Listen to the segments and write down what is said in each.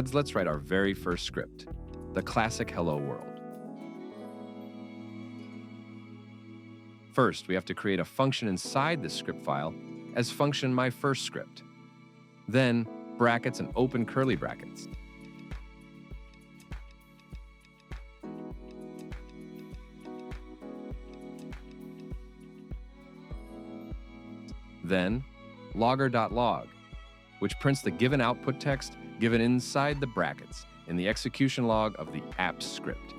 Let's write our very first script, the classic hello world. First, we have to create a function inside the script file as function myFirstScript. Then, brackets and open curly brackets. Then, logger.log, which prints the given output text given inside the brackets in the execution log of the app script.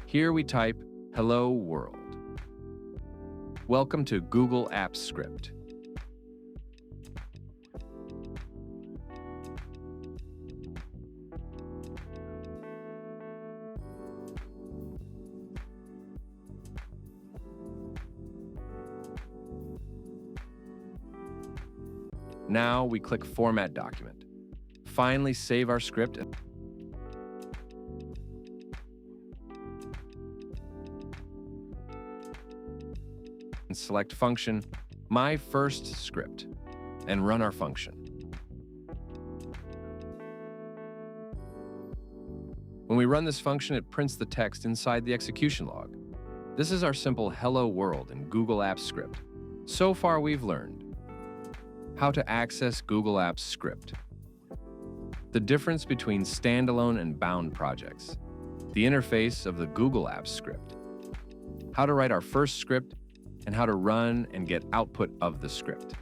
Here we type, "Hello World." Welcome to Google Apps Script. Now we click Format Document. Finally save our script and select function myFirstScript and run our function. When we run this function, it prints the text inside the execution log. This is our simple Hello World in Google Apps Script. So far we've learned how to access Google Apps Script, the difference between standalone and bound projects, the interface of the Google Apps Script, how to write our first script, and how to run and get output of the script.